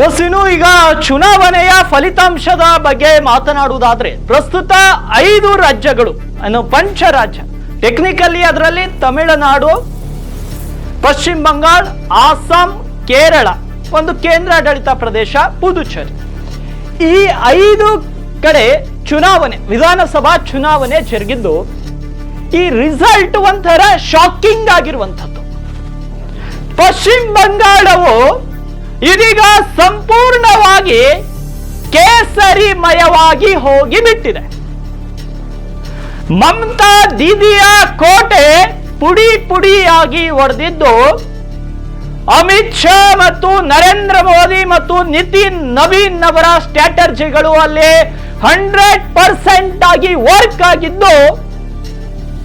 S, ಇನ್ನು ಈಗ ಚುನಾವಣೆಯ ಫಲಿತಾಂಶದ ಬಗ್ಗೆ ಮಾತನಾಡುವುದಾದ್ರೆ ಪ್ರಸ್ತುತ 5 ರಾಜ್ಯಗಳು ಪಂಚರಾಜ್ಯ, ಟೆಕ್ನಿಕಲಿ ಅದರಲ್ಲಿ ತಮಿಳುನಾಡು, ಪಶ್ಚಿಮ ಬಂಗಾಳ, ಆಸಾಂ, ಕೇರಳ, ಒಂದು ಕೇಂದ್ರಾಡಳಿತ ಪ್ರದೇಶ ಪುದುಚೇರಿ, ಈ 5 ಕಡೆ ಚುನಾವಣೆ, ವಿಧಾನಸಭಾ ಚುನಾವಣೆ ಜರುಗಿದ್ದು ಈ ರಿಸಲ್ಟ್ ಒಂಥರ ಶಾಕಿಂಗ್ ಆಗಿರುವಂಥದ್ದು. ಪಶ್ಚಿಮ ಬಂಗಾಳವು ಇದೀಗ ಸಂಪೂರ್ಣವಾಗಿ ಕೇಸರಿಮಯವಾಗಿ ಹೋಗಿ ಬಿಟ್ಟಿದೆ. ಮಮತಾ ದೀದಿಯ ಕೋಟೆ ಪುಡಿ ಪುಡಿಯಾಗಿ ಒಡೆದಿದ್ದು ಅಮಿತ್ ಶಾ ಮತ್ತು ನರೇಂದ್ರ ಮೋದಿ ಮತ್ತು ನಿತಿನ್ ನವೀನ್ ಅವರ ಸ್ಟ್ರಾಟಜಿಗಳು ಅಲ್ಲಿ 100% ಆಗಿ ವರ್ಕ್ ಆಗಿದ್ದು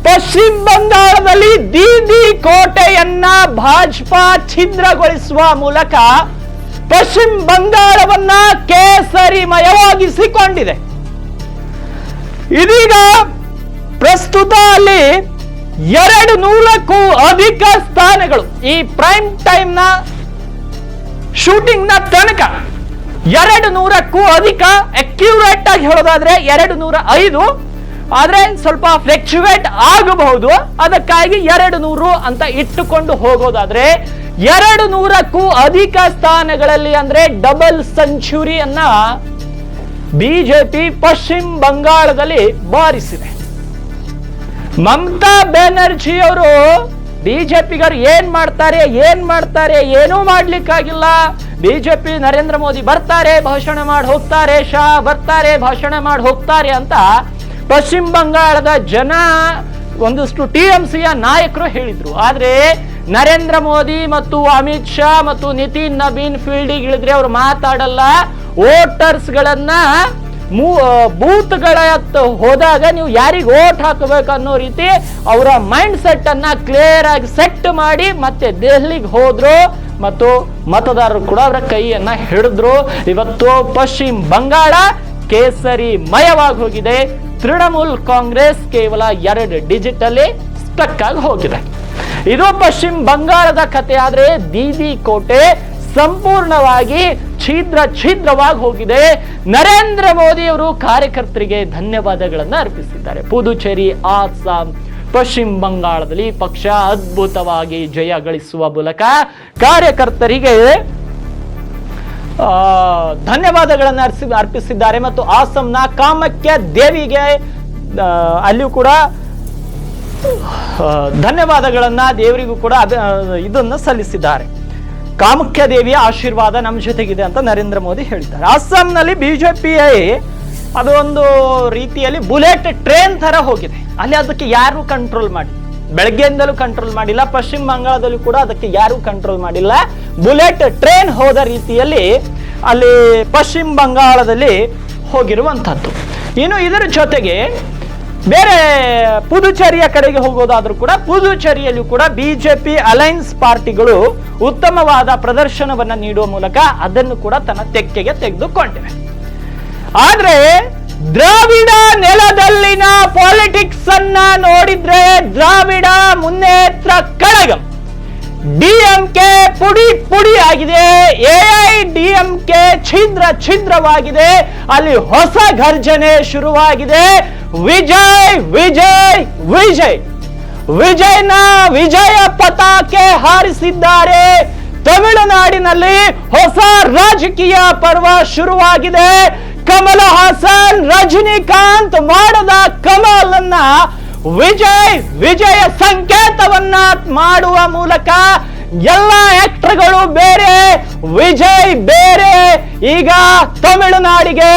ಪಶ್ಚಿಮ ಬಂಗಾಳದಲ್ಲಿ ದೀದಿ ಕೋಟೆಯನ್ನ ಭಾಜಪಾ ಛಿದ್ರಗೊಳಿಸುವ ಮೂಲಕ ಪಶ್ಚಿಮ ಬಂಗಾಳವನ್ನ ಕೇಸರಿಮಯವಾಗಿಸಿಕೊಂಡಿದೆ. ಇದೀಗ ಪ್ರಸ್ತುತ ಅಲ್ಲಿ 200ಕ್ಕೂ ಅಧಿಕ ಸ್ಥಾನಗಳು ಈ ಪ್ರೈಮ್ ಟೈಮ್ ನ ಶೂಟಿಂಗ್ ನ ತನಕ 200ಕ್ಕೂ ಅಧಿಕ, ಅಕ್ಯುರೇಟ್ ಆಗಿ ಹೇಳೋದಾದ್ರೆ 205, ಆದ್ರೆ ಸ್ವಲ್ಪ ಫ್ಲೆಕ್ಚುವೇಟ್ ಆಗಬಹುದು. ಅದಕ್ಕಾಗಿ 200 ಅಂತ ಇಟ್ಟುಕೊಂಡು ಹೋಗೋದಾದ್ರೆ 200ಕ್ಕೂ ಅಧಿಕ ಸ್ಥಾನಗಳಲ್ಲಿ ಅಂದ್ರೆ ಡಬಲ್ ಸೆಂಚುರಿಯನ್ನ ಬಿಜೆಪಿ ಪಶ್ಚಿಮ ಬಂಗಾಳದಲ್ಲಿ ಬಾರಿಸಿದೆ. ಮಮತಾ ಬ್ಯಾನರ್ಜಿ ಅವರು ಬಿಜೆಪಿಗರು ಏನ್ ಮಾಡ್ತಾರೆ ಏನೂ ಮಾಡ್ಲಿಕ್ಕಾಗಿಲ್ಲ. ಬಿಜೆಪಿ ನರೇಂದ್ರ ಮೋದಿ ಬರ್ತಾರೆ, ಭಾಷಣ ಮಾಡಿ ಹೋಗ್ತಾರೆ, ಶಾ ಬರ್ತಾರೆ, ಭಾಷಣ ಮಾಡಿ ಹೋಗ್ತಾರೆ ಅಂತ ಪಶ್ಚಿಮ ಬಂಗಾಳದ ಜನ ಒಂದಷ್ಟು ಟಿಎಂಸಿಯ ನಾಯಕರು ಹೇಳಿದ್ರು. ಆದ್ರೆ ನರೇಂದ್ರ ಮೋದಿ ಮತ್ತು ಅಮಿತ್ ಶಾ ಮತ್ತು ನಿತಿನ್ ನವೀನ್ ಫೀಲ್ಡಿಗೆ ಇಳಿದ್ರೆ ಅವ್ರು ಮಾತಾಡಲ್ಲ. ವೋಟರ್ಸ್ ಗಳನ್ನ ಬೂತ್ ಗಳ ಹೋದಾಗ ನೀವು ಯಾರಿಗೆ ವೋಟ್ ಹಾಕಬೇಕು ಅನ್ನೋ ರೀತಿ ಅವರ ಮೈಂಡ್ ಸೆಟ್ ಅನ್ನ ಕ್ಲಿಯರ್ ಆಗಿ ಸೆಟ್ ಮಾಡಿ ಮತ್ತೆ ದೆಹಲಿಗೆ ಹೋದ್ರು ಮತ್ತು ಮತದಾರರು ಕೂಡ ಅವರ ಕೈಯನ್ನ ಹಿಡಿದ್ರು. ಇವತ್ತು ಪಶ್ಚಿಮ ಬಂಗಾಳ ಕೇಸರಿಮಯವಾಗಿ ಹೋಗಿದೆ. ತೃಣಮೂಲ್ ಕಾಂಗ್ರೆಸ್ ಕೇವಲ 2 ಡಿಜಿಟ್ ಅಲ್ಲಿ ಸ್ಟಕ್ ಆಗಿ ಹೋಗಿದೆ. ಇದು ಪಶ್ಚಿಮ ಬಂಗಾಳದ ಕಥೆ. ಆದ್ರೆ ದೀದಿ ಕೋಟೆ ಸಂಪೂರ್ಣವಾಗಿ ಛಿದ್ರವಾಗಿ ಹೋಗಿದೆ. ನರೇಂದ್ರ ಮೋದಿ ಅವರು ಕಾರ್ಯಕರ್ತರಿಗೆ ಧನ್ಯವಾದಗಳನ್ನ ಅರ್ಪಿಸಿದ್ದಾರೆ. ಪುದುಚೇರಿ, ಆಸಾಂ, ಪಶ್ಚಿಮ ಬಂಗಾಳದಲ್ಲಿ ಪಕ್ಷ ಅದ್ಭುತವಾಗಿ ಜಯ ಗಳಿಸುವ ಮೂಲಕ ಕಾರ್ಯಕರ್ತರಿಗೆ ಧನ್ಯವಾದಗಳನ್ನು ಅರ್ಪಿಸಿದ್ದಾರೆ. ಮತ್ತು ಆಸಾಂನ ಕಾಮಾಖ್ಯ ದೇವಿಗೆ ಅಲ್ಲಿಯೂ ಕೂಡ ಧನ್ಯವಾದಗಳನ್ನ ದೇವರಿಗೂ ಕೂಡ ಇದನ್ನ ಸಲ್ಲಿಸಿದ್ದಾರೆ. ಕಾಮಾಖ್ಯ ದೇವಿಯ ಆಶೀರ್ವಾದ ನಮ್ಮ ಜೊತೆಗಿದೆ ಅಂತ ನರೇಂದ್ರ ಮೋದಿ ಹೇಳಿದ್ದಾರೆ. ಅಸ್ಸಾಂನಲ್ಲಿ ಬಿಜೆಪಿ ಅದು ಒಂದು ರೀತಿಯಲ್ಲಿ ಬುಲೆಟ್ ಟ್ರೈನ್ ತರ ಹೋಗಿದೆ. ಅಲ್ಲಿ ಅದಕ್ಕೆ ಯಾರು ಕಂಟ್ರೋಲ್ ಮಾಡಿ, ಬೆಳಗ್ಗೆಯಿಂದಲೂ ಕಂಟ್ರೋಲ್ ಮಾಡಿಲ್ಲ. ಪಶ್ಚಿಮ ಬಂಗಾಳದಲ್ಲೂ ಕೂಡ ಅದಕ್ಕೆ ಯಾರು ಕಂಟ್ರೋಲ್ ಮಾಡಿಲ್ಲ. ಬುಲೆಟ್ ಟ್ರೈನ್ ಹೋದ ರೀತಿಯಲ್ಲಿ ಅಲ್ಲಿ ಪಶ್ಚಿಮ ಬಂಗಾಳದಲ್ಲಿ ಹೋಗಿರುವಂತಹದ್ದು. ಇನ್ನು ಇದರ ಜೊತೆಗೆ ಬೇರೆ ಪುದುಚೇರಿಯ ಕಡೆಗೆ ಹೋಗೋದಾದ್ರೂ ಕೂಡ ಪುದುಚೇರಿಯಲ್ಲೂ ಕೂಡ ಬಿಜೆಪಿ ಅಲೈನ್ಸ್ ಪಾರ್ಟಿಗಳು ಉತ್ತಮವಾದ ಪ್ರದರ್ಶನವನ್ನ ನೀಡುವ ಮೂಲಕ ಅದನ್ನು ಕೂಡ ತನ್ನ ತೆಕ್ಕೆಗೆ ತೆಗೆದುಕೊಂಡಿವೆ. ಆದ್ರೆ ದ್ರಾವಿಡ ನೆಲದಲ್ಲಿನ ಪಾಲಿಟಿಕ್ಸ್ ಅನ್ನ ನೋಡಿದ್ರೆ ದ್ರಾವಿಡ ಮುನ್ನೇತ್ರ ಕಳಗಂ, ಡಿಎಂಕೆ ಪುಡಿ ಪುಡಿ ಆಗಿದೆ, ಎಐಡಿಎಂಕೆ ಛಿದ್ರವಾಗಿದೆ. ಅಲ್ಲಿ ಹೊಸ ಘರ್ಜನೆ ಶುರುವಾಗಿದೆ. ವಿಜಯ್ ವಿಜಯ್ ವಿಜಯ್ ವಿಜಯ್ನ ವಿಜಯ ಪತಾಕೆ ಹಾರಿಸಿದ್ದಾರೆ. ತಮಿಳುನಾಡಿನಲ್ಲಿ ಹೊಸ ರಾಜಕೀಯ ಪರ್ವ ಶುರುವಾಗಿದೆ. ಕಮಲ್ ಹಾಸನ್, ರಜನಿಕಾಂತ್ ಮಾಡದ ಕಮಲ್ ಅನ್ನ ವಿಜಯ ಸಂಕೇತವನ್ನ ಮಾಡುವ ಮೂಲಕ ಎಲ್ಲ ಆಕ್ಟರ್ಗಳು ಬೇರೆ, ವಿಜಯ್ ಬೇರೆ. ಈಗ ತಮಿಳುನಾಡಿಗೆ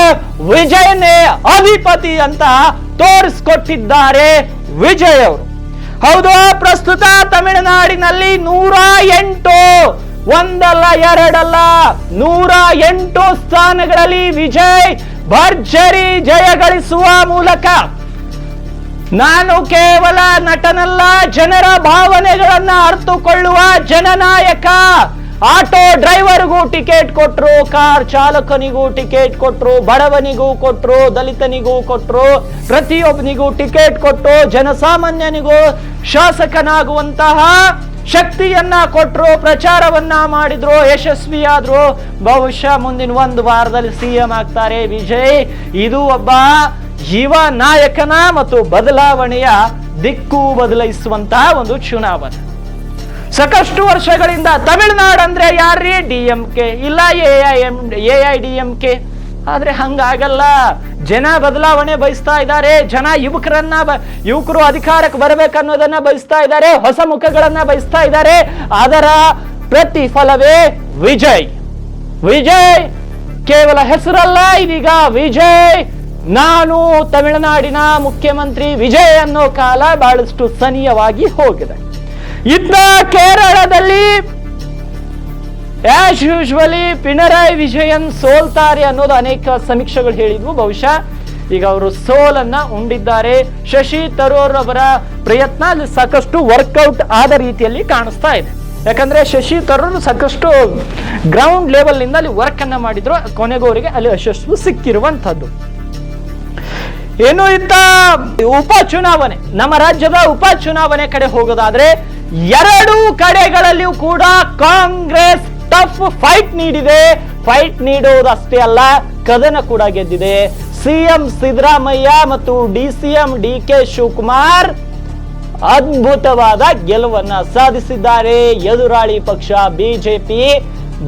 ವಿಜಯನೇ ಅಧಿಪತಿ ಅಂತ ತೋರಿಸ್ಕೊಟ್ಟಿದ್ದಾರೆ ವಿಜಯ್ ಅವರು. ಹೌದು, ಪ್ರಸ್ತುತ ತಮಿಳುನಾಡಿನಲ್ಲಿ 108, ಒಂದಲ್ಲ ಎರಡಲ್ಲ 108 ಸ್ಥಾನಗಳಲ್ಲಿ ವಿಜಯ್ ಭರ್ಜರಿ ಜಯ ಗಳಿಸುವ ಮೂಲಕ ನಾನು ಕೇವಲ ನಟನಲ್ಲ, ಜನರ ಭಾವನೆಗಳನ್ನ ಅರ್ಥಕೊಳ್ಳುವ ಜನನಾಯಕ. ಆಟೋ ಡ್ರೈವರ್ಗೂ ಟಿಕೆಟ್ ಕೊಟ್ರು, ಕಾರ್ ಚಾಲಕನಿಗೂ ಟಿಕೆಟ್ ಕೊಟ್ರು, ಬಡವನಿಗೂ ಕೊಟ್ರು, ದಲಿತನಿಗೂ ಕೊಟ್ರು, ಪ್ರತಿಯೊಬ್ಬನಿಗೂ ಟಿಕೆಟ್ ಕೊಟ್ಟು ಜನಸಾಮಾನ್ಯನಿಗೂ ಶಾಸಕನಾಗುವಂತಹ ಶಕ್ತಿಯನ್ನ ಕೊಟ್ಟರು, ಪ್ರಚಾರವನ್ನ ಮಾಡಿದ್ರು, ಯಶಸ್ವಿಯಾದ್ರು. ಬಹುಶಃ ಮುಂದಿನ 1 ವಾರದಲ್ಲಿ ಸಿಎಂ ಆಗ್ತಾರೆ ವಿಜಯ್. ಇದು ಒಬ್ಬ ಯುವ ನಾಯಕನ ಮತ್ತು ಬದಲಾವಣೆಯ ದಿಕ್ಕು ಬದಲಾಯಿಸುವಂತಹ ಒಂದು ಚುನಾವಣೆ. ಸಾಕಷ್ಟು ವರ್ಷಗಳಿಂದ ತಮಿಳುನಾಡು ಅಂದ್ರೆ ಯಾರ್ರೀ? DMK, ಇಲ್ಲ AIDMK. ಆದ್ರೆ ಹಂಗಾಗಲ್ಲ. ಜನ ಬದಲಾವಣೆ ಬಯಸ್ತಾ ಇದ್ದಾರೆ. ಜನ ಯುವಕರು ಅಧಿಕಾರಕ್ಕೆ ಬರಬೇಕನ್ನೋದನ್ನ ಬಯಸ್ತಾ ಇದ್ದಾರೆ. ಹೊಸ ಮುಖಗಳನ್ನ ಬಯಸ್ತಾ ಇದ್ದಾರೆ. ಅದರ ಪ್ರತಿಫಲವೇ ವಿಜಯ್. ವಿಜಯ್ ಕೇವಲ ಹೆಸರಲ್ಲ, ಇದೀಗ ವಿಜಯ್ ನಾನು ತಮಿಳುನಾಡಿನ ಮುಖ್ಯಮಂತ್ರಿ ವಿಜಯ್ ಅನ್ನೋ ಕಾಲ ಬಹಳಷ್ಟು ಸನಿಯವಾಗಿ ಹೋಗಿದೆ. ಇತ್ತ ಕೇರಳದಲ್ಲಿ ಆಸ್ ಯೂಶುವಲಿ ಪಿಣರಾಯಿ ವಿಜಯನ್ ಸೋಲ್ತಾರೆ ಅನ್ನೋದು ಅನೇಕ ಸಮೀಕ್ಷೆಗಳು ಹೇಳಿದ್ವು. ಬಹುಶಃ ಈಗ ಅವರು ಸೋಲನ್ನ ಉಂಡಿದ್ದಾರೆ. ಶಶಿ ತರೂರ್ ಅವರ ಪ್ರಯತ್ನ ಅಲ್ಲಿ ಸಾಕಷ್ಟು ವರ್ಕೌಟ್ ಆದ ರೀತಿಯಲ್ಲಿ ಕಾಣಿಸ್ತಾ ಇದೆ. ಯಾಕಂದ್ರೆ ಶಶಿ ತರೂರ್ ಸಾಕಷ್ಟು ಗ್ರೌಂಡ್ ಲೆವೆಲ್ ನಿಂದ ಅಲ್ಲಿ ವರ್ಕ್ ಅನ್ನ ಮಾಡಿದ್ರು. ಕೊನೆಗೂ ಅವರಿಗೆ ಅಲ್ಲಿ ಯಶಸ್ಸು ಸಿಕ್ಕಿರುವಂತದ್ದು. ಏನು ಇತ್ತ ಉಪಚುನಾವಣೆ, ನಮ್ಮ ರಾಜ್ಯದ ಉಪಚುನಾವಣೆ ಕಡೆ ಹೋಗೋದಾದ್ರೆ 2 ಕಡೆಗಳಲ್ಲಿಯೂ ಕೂಡ ಕಾಂಗ್ರೆಸ್ ಟಫ್ ಫೈಟ್ ನೀಡಿದೆ. ಫೈಟ್ ನೀಡುವುದಷ್ಟೇ ಅಲ್ಲ, ಕದನ ಕೂಡ ಗೆದ್ದಿದೆ. ಸಿಎಂ ಸಿದ್ದರಾಮಯ್ಯ ಮತ್ತು DCM DK ಶಿವಕುಮಾರ್ ಅದ್ಭುತವಾದ ಗೆಲುವನ್ನ ಸಾಧಿಸಿದ್ದಾರೆ. ಎದುರಾಳಿ ಪಕ್ಷ ಬಿಜೆಪಿ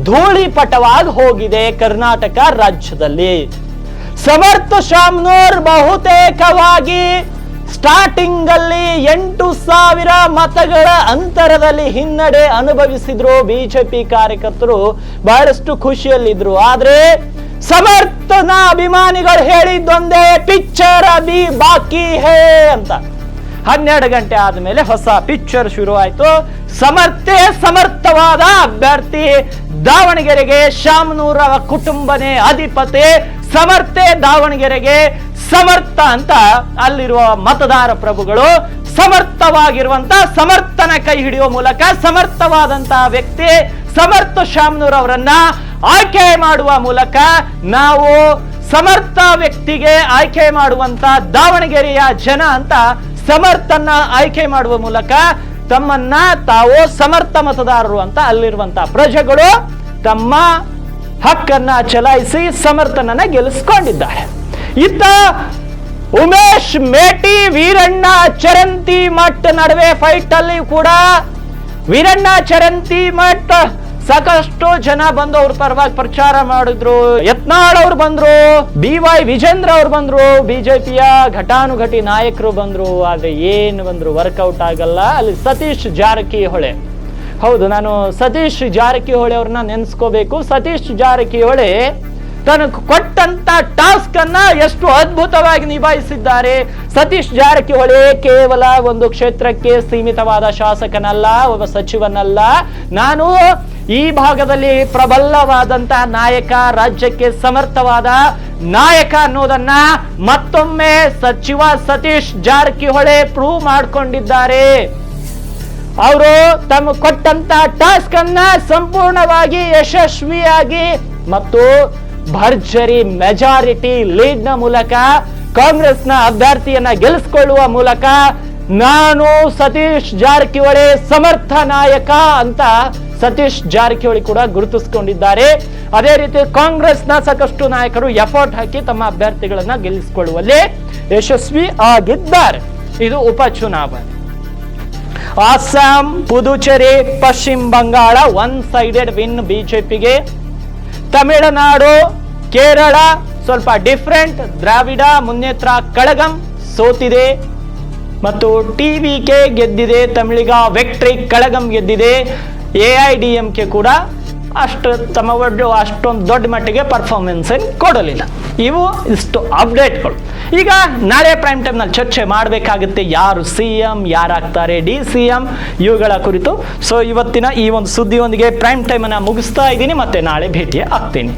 ಧೂಳಿಪಟವಾಗಿ ಹೋಗಿದೆ ಕರ್ನಾಟಕ ರಾಜ್ಯದಲ್ಲಿ. ಸಮರ್ಥ ಶಾಮನೂರ್ ಬಹುತೇಕವಾಗಿ ಸ್ಟಾರ್ಟಿಂಗ್ ಅಲ್ಲಿ 8,000 ಮತಗಳ ಅಂತರದಲ್ಲಿ ಹಿನ್ನಡೆ ಅನುಭವಿಸಿದ್ರು. ಬಿಜೆಪಿ ಕಾರ್ಯಕರ್ತರು ಬಹಳಷ್ಟು ಖುಷಿಯಲ್ಲಿದ್ರು. ಆದ್ರೆ ಸಮರ್ಥನ ಅಭಿಮಾನಿಗಳು ಹೇಳಿದ್ದೊಂದೇ, ಪಿಕ್ಚರ್ ಅಭಿ ಬಾಕಿ ಹೇ ಅಂತ. 12 ಗಂಟೆ ಆದ್ಮೇಲೆ ಹೊಸ ಪಿಕ್ಚರ್ ಶುರು ಆಯ್ತು. ಸಮರ್ಥವಾದ ಅಭ್ಯರ್ಥಿ ದಾವಣಗೆರೆಗೆ ಶಾಮನೂರ ಕುಟುಂಬನೇ ಅಧಿಪತಿ. ಸಮರ್ಥೆ ದಾವಣಗೆರೆಗೆ ಸಮರ್ಥ ಅಂತ ಅಲ್ಲಿರುವ ಮತದಾರ ಪ್ರಭುಗಳು ಸಮರ್ಥವಾಗಿರುವಂತ ಸಮರ್ಥನ ಕೈ ಹಿಡಿಯುವ ಮೂಲಕ ಸಮರ್ಥವಾದಂತಹ ವ್ಯಕ್ತಿ ಸಮರ್ಥ ಶಾಮನೂರ್ ಅವರನ್ನ ಆಯ್ಕೆ ಮಾಡುವ ಮೂಲಕ ನಾವು ಸಮರ್ಥ ವ್ಯಕ್ತಿಗೆ ಆಯ್ಕೆ ಮಾಡುವಂತ ದಾವಣಗೆರೆಯ ಜನ ಅಂತ ಸಮರ್ಥನ ಆಯ್ಕೆ ಮಾಡುವ ಮೂಲಕ ತಮ್ಮನ್ನ ತಾವು ಸಮರ್ಥ ಮತದಾರರು ಅಂತ ಅಲ್ಲಿರುವಂತ ಪ್ರಜೆಗಳು ತಮ್ಮ ಹಕ್ಕನ್ನ ಚಲಾಯಿಸಿ ಸಮರ್ಥನನ್ನ ಗೆಲ್ಲಿಸಿಕೊಂಡಿದ್ದಾರೆ. ಇತ್ತ ಉಮೇಶ್ ಮೇಟಿ ವೀರಣ್ಣ ಚರಂತಿ ಮಠ್ ನಡುವೆ ಫೈಟ್ ಅಲ್ಲಿ ಕೂಡ ವೀರಣ್ಣ ಚರಂತಿ ಮಠ್ ಸಾಕಷ್ಟು ಜನ ಬಂದು ಅವ್ರ ಪರವಾಗಿ ಪ್ರಚಾರ ಮಾಡಿದ್ರು. ಯತ್ನಾಳ್ ಅವ್ರು ಬಂದ್ರು, BY ವಿಜೇಂದ್ರ ಅವ್ರು ಬಂದ್ರು, ಬಿಜೆಪಿಯ ಘಟಾನುಘಟಿ ನಾಯಕರು ಬಂದ್ರು. ಆದ್ರೆ ಏನು ಬಂದ್ರು ವರ್ಕೌಟ್ ಆಗಲ್ಲ. ಅಲ್ಲಿ ಸತೀಶ್ ಜಾರಕಿಹೊಳಿ, ಹೌದು ನಾನು ಸತೀಶ್ ಜಾರಕಿಹೊಳಿ ಅವ್ರನ್ನ ನೆನ್ಸ್ಕೋಬೇಕು. ಸತೀಶ್ ಜಾರಕಿಹೊಳಿ ತನಗೆ ಕೊಟ್ಟಂತ ಟಾಸ್ಕ್ ಅನ್ನ ಎಷ್ಟು ಅದ್ಭುತವಾಗಿ ನಿಭಾಯಿಸಿದ್ದಾರೆ. ಸತೀಶ್ ಜಾರಕಿಹೊಳಿ ಕೇವಲ ಒಂದು ಕ್ಷೇತ್ರಕ್ಕೆ ಸೀಮಿತವಾದ ಶಾಸಕನಲ್ಲ, ಒಬ್ಬ ಸಚಿವನಲ್ಲ. ನಾನು ಈ ಭಾಗದಲ್ಲಿ ಪ್ರಬಲವಾದಂತಹ ನಾಯಕ, ರಾಜ್ಯಕ್ಕೆ ಸಮರ್ಥವಾದ ನಾಯಕ ಅನ್ನೋದನ್ನ ಮತ್ತೊಮ್ಮೆ ಸಚಿವ ಸತೀಶ್ ಜಾರಕಿಹೊಳಿ ಪ್ರೂವ್ ಮಾಡಿಕೊಂಡಿದ್ದಾರೆ. ಅವರು ತಮ್ಮ ಕೊಟ್ಟಂತ ಟಾಸ್ಕ್ ಅನ್ನ ಸಂಪೂರ್ಣವಾಗಿ ಯಶಸ್ವಿಯಾಗಿ ಮತ್ತು ಭರ್ಜರಿ ಮೆಜಾರಿಟಿ ಲೀಡ್ ನ ಮೂಲಕ ಕಾಂಗ್ರೆಸ್ನ ಅಭ್ಯರ್ಥಿಯನ್ನ ಗೆಲ್ಲಿಸಿಕೊಳ್ಳುವ ಮೂಲಕ ನಾನು ಸತೀಶ್ ಜಾರಕಿಹೊಳಿ ಸಮರ್ಥ ನಾಯಕ ಅಂತ ಸತೀಶ್ ಜಾರಕಿಹೊಳಿ ಕೂಡ ಗುರುತಿಸಿಕೊಂಡಿದ್ದಾರೆ. ಅದೇ ರೀತಿ ಕಾಂಗ್ರೆಸ್ನ ಸಾಕಷ್ಟು ನಾಯಕರು ಎಫರ್ಟ್ ಹಾಕಿ ತಮ್ಮ ಅಭ್ಯರ್ಥಿಗಳನ್ನ ಗೆಲ್ಲಿಸಿಕೊಳ್ಳುವಲ್ಲಿ ಯಶಸ್ವಿ ಆಗಿದ್ದಾರೆ. ಇದು ಉಪಚುನಾವಣೆ. ಅಸ್ಸಾಂ, ಪುದುಚೇರಿ, ಪಶ್ಚಿಮ ಬಂಗಾಳ 1 ಸೈಡೆಡ್ ವಿನ್ ಬಿಜೆಪಿಗೆ. ತಮಿಳುನಾಡು, ಕೇರಳ ಸ್ವಲ್ಪ ಡಿಫರೆಂಟ್. ದ್ರಾವಿಡ ಮುನ್ನೇತ್ರ ಕಳಗಂ ಸೋತಿದೆ ಮತ್ತು TVK ಗೆದ್ದಿದೆ. ತಮಿಳಿಗ ವಿಕ್ಟರಿ ಕಳಗಂ ಗೆದ್ದಿದೆ. AIDMK ಕೂಡ ಅಷ್ಟೊಂದು ದೊಡ್ಡ ಮಟ್ಟಿಗೆ ಪರ್ಫಾರ್ಮೆನ್ಸ್ ಕೊಡಲಿಲ್ಲ. ಇವು ಇಷ್ಟು ಅಪ್ಡೇಟ್ಗಳು. ಈಗ ನಾಳೆ ಪ್ರೈಮ್ ಟೈಮ್ ನಲ್ಲಿ ಚರ್ಚೆ ಮಾಡಬೇಕಾಗುತ್ತೆ, ಯಾರು CM, ಯಾರಾಗ್ತಾರೆ DCM, ಇವುಗಳ ಕುರಿತು. ಸೊ ಇವತ್ತಿನ ಈ ಒಂದು ಸುದ್ದಿಯೊಂದಿಗೆ ಪ್ರೈಮ್ ಟೈಮ್ ಅನ್ನ ಮುಗಿಸ್ತಾ ಇದ್ದೀನಿ. ಮತ್ತೆ ನಾಳೆ ಭೇಟಿ ಆಗ್ತೀನಿ.